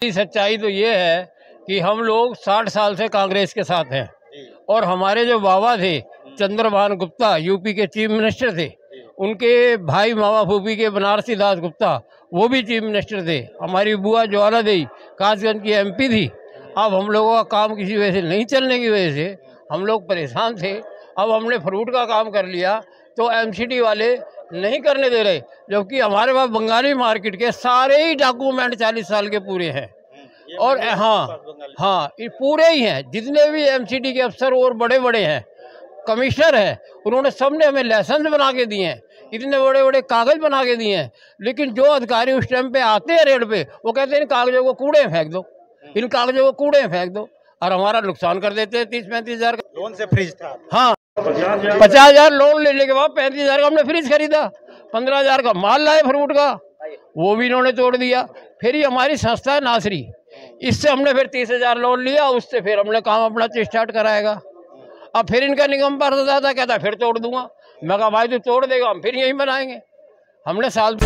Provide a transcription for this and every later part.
सच्चाई तो ये है कि हम लोग 60 साल से कांग्रेस के साथ हैं और हमारे जो बाबा थे चंद्रभान गुप्ता यूपी के चीफ मिनिस्टर थे, उनके भाई मामा फूफी के बनारसी दास गुप्ता वो भी चीफ मिनिस्टर थे। हमारी बुआ ज्वाला देवी कासगंज की एमपी थी। अब हम लोगों का काम किसी वजह से नहीं चलने की वजह से हम लोग परेशान थे। अब हमने फ्रूट का काम कर लिया तो एमसीडी वाले नहीं करने दे रहे, जबकि हमारे पास बंगाली मार्केट के सारे ही डॉक्यूमेंट 40 साल के पूरे हैं। और हाँ ये पूरे ही हैं, जितने भी एमसीडी के अफसर और बड़े बड़े हैं, कमिश्नर है, उन्होंने सबने हमें लाइसेंस बना के दिए हैं, इतने बड़े बड़े कागज बना के दिए हैं। लेकिन जो अधिकारी उस टाइम पे आते हैं रेड पे, वो कहते हैं इन कागजों को कूड़े में फेंक दो, इन कागजों को कूड़े में फेंक दो, और हमारा नुकसान कर देते हैं। 30-35 हज़ार का लोन से फ्रिज था। हाँ 50,000 लोन लेने के बाद 35,000 का हमने फ्रिज खरीदा। 15,000 का माल लाए फ्रूट का, वो भी इन्होंने तोड़ दिया। फिर ये हमारी संस्था है नासरी, इससे हमने फिर 30,000 लोन लिया, उससे फिर हमने काम अपना स्टार्ट कराएगा। अब फिर इनका निगम पार्षद था, कहता फिर तोड़ दूंगा। मैं कहा भाई तू तोड़ देगा, हम फिर यहीं बनाएंगे। हमने साल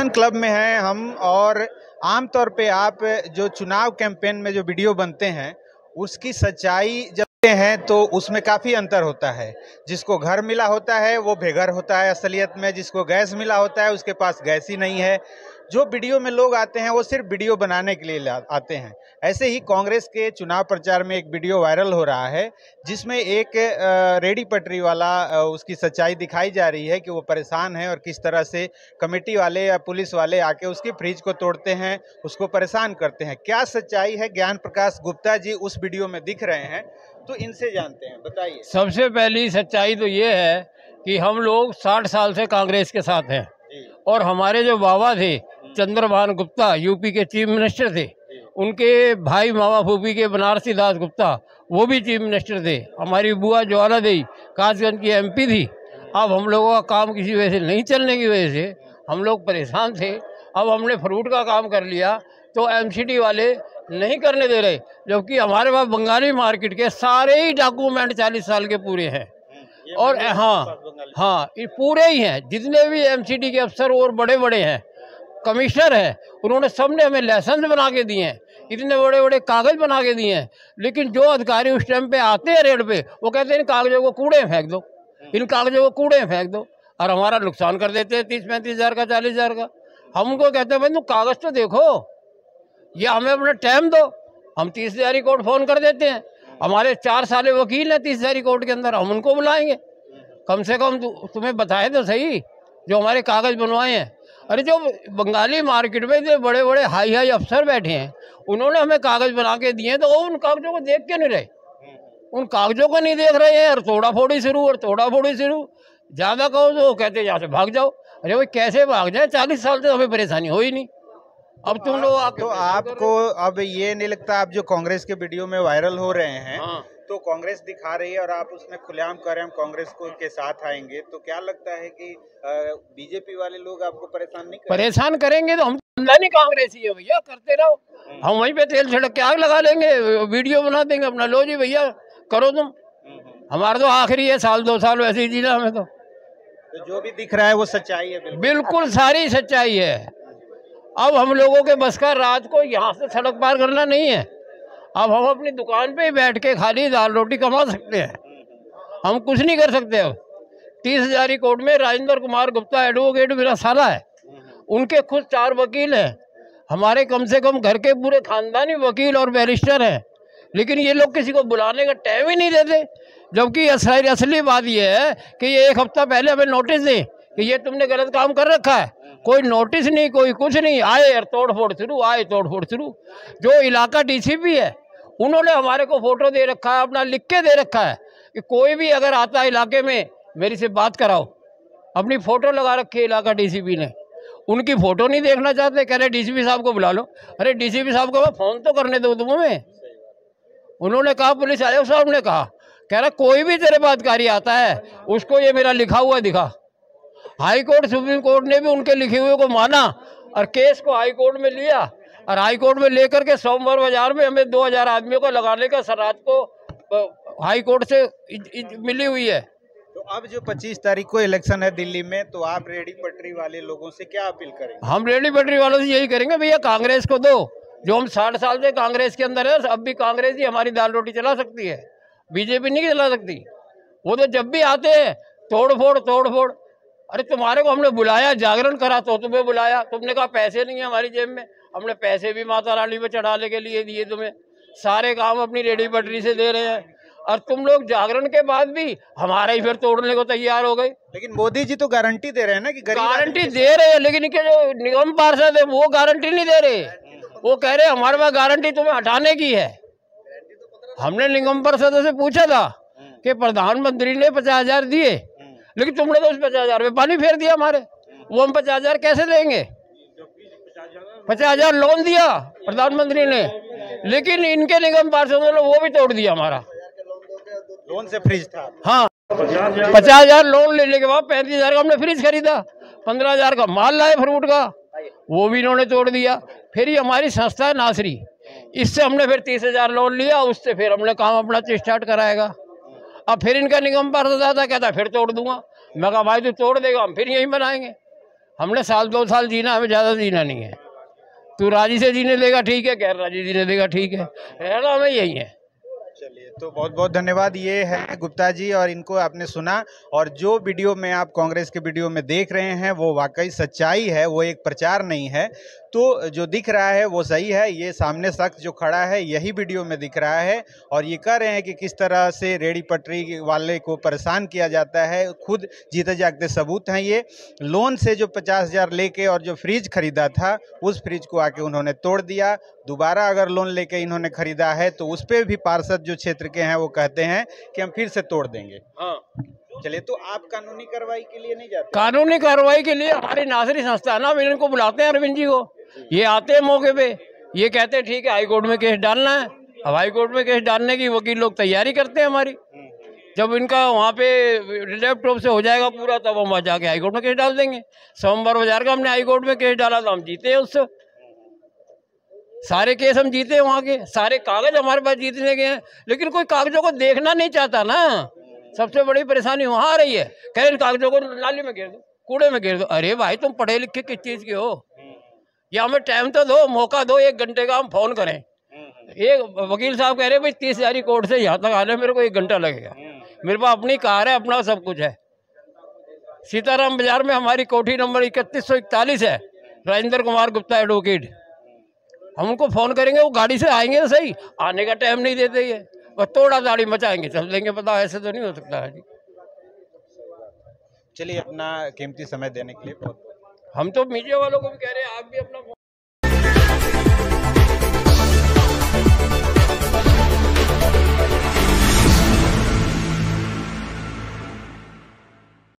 क्लब में हैं हम, और आमतौर पे आप जो चुनाव कैंपेन में जो वीडियो बनते हैं उसकी सच्चाई जब हैं तो उसमें काफ़ी अंतर होता है। जिसको घर मिला होता है वो बेघर होता है असलियत में, जिसको गैस मिला होता है उसके पास गैस ही नहीं है। जो वीडियो में लोग आते हैं वो सिर्फ वीडियो बनाने के लिए आते हैं। ऐसे ही कांग्रेस के चुनाव प्रचार में एक वीडियो वायरल हो रहा है जिसमें एक रेडी पटरी वाला उसकी सच्चाई दिखाई जा रही है कि वो परेशान है और किस तरह से कमेटी वाले या पुलिस वाले आके उसकी फ्रिज को तोड़ते हैं, उसको परेशान करते हैं। क्या सच्चाई है, ज्ञान प्रकाश गुप्ता जी उस वीडियो में दिख रहे हैं, तो इनसे जानते हैं, बताइए। सबसे पहली सच्चाई तो ये है कि हम लोग 60 साल से कांग्रेस के साथ हैं और हमारे जो बाबा थे चंद्रभान गुप्ता यूपी के चीफ मिनिस्टर थे, उनके भाई मामा फूफी के बनारसी दास गुप्ता वो भी चीफ मिनिस्टर थे। हमारी बुआ ज्वाला देवी कासगंज की एमपी थी। अब हम लोगों का काम किसी वजह से नहीं चलने की वजह से हम लोग परेशान थे। अब हमने फ्रूट का काम कर लिया तो एमसीडी वाले नहीं करने दे रहे, जबकि हमारे पास बंगाली मार्केट के सारे ही डॉक्यूमेंट 40 साल के पूरे हैं। और हाँ ये पूरे ही हैं, जितने भी एमसीडी के अफसर और बड़े बड़े हैं, कमिश्नर है, उन्होंने सबने हमें लाइसेंस बना के दिए हैं, इतने बड़े बड़े कागज बना के दिए हैं। लेकिन जो अधिकारी उस टाइम पे आते हैं रेड पे, वो कहते हैं इन कागजों को कूड़े में फेंक दो, इन कागजों को कूड़े में फेंक दो, और हमारा नुकसान कर देते हैं 30-35 हज़ार का, 40,000 का। हम उनको कहते हैं भाई तुम कागज तो देखो, ये हमें अपना टाइम दो। हम 30,000 कोर्ट फ़ोन कर देते हैं, हमारे 4 साल वकील हैं 30,000 कोर्ट के अंदर, हम उनको बुलाएंगे। कम से कम तुम्हें बताए तो सही जो हमारे कागज़ बनवाए हैं। अरे जो बंगाली मार्केट में जो बड़े बड़े हाई अफसर बैठे हैं, उन्होंने हमें कागज़ बना के दिए हैं, तो वो उन कागजों को देख के नहीं रहे, उन कागजों को नहीं देख रहे हैं, और तोड़ा फोड़ी शुरू और तोड़ा फोड़ी शुरू। ज़्यादा कहो तो कहते हैं यहाँ से भाग जाओ। अरे भाई कैसे भाग जाए, 40 साल से हमें परेशानी हो ही नहीं। अब तुम लोग तो आपको अब ये नहीं लगता, आप जो कांग्रेस के वीडियो में वायरल हो रहे हैं, तो कांग्रेस दिखा रही है और आप उसमें खुलेआम कर रहे हैं हम कांग्रेस को के साथ आएंगे, तो क्या लगता है कि बीजेपी वाले लोग आपको परेशान नहीं करेंगे? परेशान करेंगे तो हम नहीं कांग्रेसी है भैया, करते रहो। हम वहीं पे तेल छिड़क के आग लगा लेंगे, वीडियो बना देंगे अपना, लो जी भैया करो तुम। हमारा तो आखिरी है, 1-2 साल वैसे ही जीना हमें। तो जो भी दिख रहा है वो सच्चाई है, बिल्कुल सारी सच्चाई है। अब हम लोगों के बस का रात को यहाँ से सड़क पार करना नहीं है। अब हम अपनी दुकान पे ही बैठ के खाली दाल रोटी कमा सकते हैं, हम कुछ नहीं कर सकते। अब 30,000 कोर्ट में राजेंद्र कुमार गुप्ता एडवोकेट मेरा साला है, उनके खुद 4 वकील हैं, हमारे कम से कम घर के पूरे खानदानी वकील और बैरिस्टर हैं। लेकिन ये लोग किसी को बुलाने का टाइम ही नहीं देते। जबकि असली बात यह है कि ये 1 हफ्ता पहले हमें नोटिस दें कि ये तुमने गलत काम कर रखा है, कोई नोटिस नहीं, कोई कुछ नहीं, आए और तोड़ फोड़ शुरू, आए तोड़ फोड़ शुरू। जो इलाका डीसीपी है उन्होंने हमारे को फोटो दे रखा है, अपना लिख के दे रखा है कि कोई भी अगर आता है इलाके में मेरी से बात कराओ। अपनी फोटो लगा रखी है इलाका डीसीपी ने, उनकी फोटो नहीं देखना चाहते, कह रहे डीसीपी साहब को बुला लो। अरे डीसीपी साहब को फोन तो करने दो तुम हमें। उन्होंने कहा, पुलिस आयोग साहब ने कहा, कह रहा कोई भी तेरे बातकारी आता है उसको ये मेरा लिखा हुआ दिखा। हाई कोर्ट सुप्रीम कोर्ट ने भी उनके लिखे हुए को माना और केस को हाई कोर्ट में लिया, और हाई कोर्ट में लेकर के सोमवार बाजार में हमें 2000 आदमियों को लगाने का रात को हाई कोर्ट से मिली हुई है। तो अब जो 25 तारीख को इलेक्शन है दिल्ली में, तो आप रेडी पटरी वाले लोगों से क्या अपील करेंगे? हम रेडी पटरी वालों से यही करेंगे, भैया कांग्रेस को दो। जो हम 60 साल से कांग्रेस के अंदर है, अब भी कांग्रेस ही हमारी दाल रोटी चला सकती है, बीजेपी नहीं चला सकती। वो तो जब भी आते हैं तोड़ फोड़। अरे तुम्हारे को हमने बुलाया, जागरण करा तो तुम्हें बुलाया, तुमने कहा पैसे नहीं है हमारी जेब में। हमने पैसे भी माता रानी पे चढ़ाने के लिए दिए तुम्हें, सारे काम अपनी रेडी पटरी से दे रहे हैं, और तुम लोग जागरण के बाद भी हमारा ही फिर तोड़ने को तैयार हो गए। लेकिन मोदी जी तो गारंटी दे रहे हैं ना कि गारंटी दे रहे हैं, लेकिन इनके जो निगम पार्षद है वो गारंटी नहीं दे रहे। वो कह रहे हमारे पास गारंटी तुम्हें हटाने की है। हमने निगम पार्षदों से पूछा था कि प्रधानमंत्री ने 50,000 दिए, लेकिन तुमने तो उस 50,000 में पानी फेर दिया हमारे। वो हम 50,000 कैसे देंगे? 50,000 लोन दिया प्रधानमंत्री ने, लेकिन इनके निगम पार्षदों ने वो भी तोड़ दिया हमारा। लोन से फ्रिज था। हाँ, 50,000 लोन लेने के बाद 35,000 का हमने फ्रिज खरीदा, 15,000 का माल लाए फ्रूट का, वो भी इन्होंने तोड़ दिया। फिर ये हमारी संस्था है नासरी, इससे हमने फिर 30,000 लोन लिया, उससे फिर हमने काम अपना स्टार्ट कराएगा। अब फिर इनका निगम पार्षद आता, कहता फिर तोड़ दूंगा। मैं कहा भाई तू तोड़ देगा, हम फिर यहीं बनाएंगे। हमने 1-2 साल जीना, हमें ज़्यादा जीना नहीं है। तू राजी से जीने देगा ठीक है, गैर राजी जीने देगा ठीक है, रहना हमें यही है। चलिए, तो बहुत बहुत धन्यवाद। ये है गुप्ता जी, और इनको आपने सुना, और जो वीडियो में आप कांग्रेस के वीडियो में देख रहे हैं वो वाकई सच्चाई है, वो एक प्रचार नहीं है। तो जो दिख रहा है वो सही है, ये सामने शख्स जो खड़ा है यही वीडियो में दिख रहा है, और ये कह रहे हैं कि किस तरह से रेडी पटरी वाले को परेशान किया जाता है। खुद जीते जागते सबूत हैं ये। लोन से जो 50,000 लेके और जो फ्रिज खरीदा था, उस फ्रिज को आके उन्होंने तोड़ दिया। दोबारा अगर लोन लेके इन्होंने खरीदा है तो उस पर भी पार्षद जो क्षेत्र के हैं वो कहते हैं कि हम फिर से तोड़ देंगे। हाँ, चलिए, तो आप कानूनी कार्रवाई के लिए नहीं जाते? कानूनी कार्रवाई के लिए हमारी नासरी संस्था है ना, इनको बुलाते हैं अरविंद जी को, ये आते हैं मौके पे, ये कहते हैं ठीक है हाई कोर्ट में केस डालना है। अब हाई कोर्ट में केस डालने की वकील लोग तैयारी करते हैं हमारी। जब इनका वहाँ पे लैपटॉप से हो जाएगा पूरा, तब हम वहाँ जाके हाई कोर्ट में केस डाल देंगे। सोमवार बाजार का हमने हाई कोर्ट में केस डाला था, हम जीते हैं उससे। सारे केस हम जीते हैं, वहाँ के सारे कागज हमारे पास जीतने के हैं, लेकिन कोई कागजों को देखना नहीं चाहता ना। सबसे बड़ी परेशानी वहाँ आ रही है, कह रहे कागजों को नाली में गिर दो, कूड़े में गिर दो। अरे भाई तुम पढ़े लिखे किस चीज़ के हो? या हमें टाइम तो दो, मौका दो, 1 घंटे का हम फोन करें। एक वकील साहब कह रहे भाई 30,000 कोर्ट से यहाँ तक आने मेरे को 1 घंटा लगेगा। मेरे पास अपनी कार है, अपना सब कुछ है। सीताराम बाजार में हमारी कोठी नंबर 3141 है, राजेंद्र कुमार गुप्ता एडवोकेट। हम उनको फोन करेंगे, वो गाड़ी से आएंगे तो सही, आने का टाइम नहीं देते ये, बस तोड़ा दाढ़ी मचाएंगे चल देंगे। पता ऐसे तो नहीं हो सकता है जी। चलिए, अपना कीमती समय देने के लिए बहुत। हम तो मीडिया वालों को भी कह रहे हैं आप भी अपना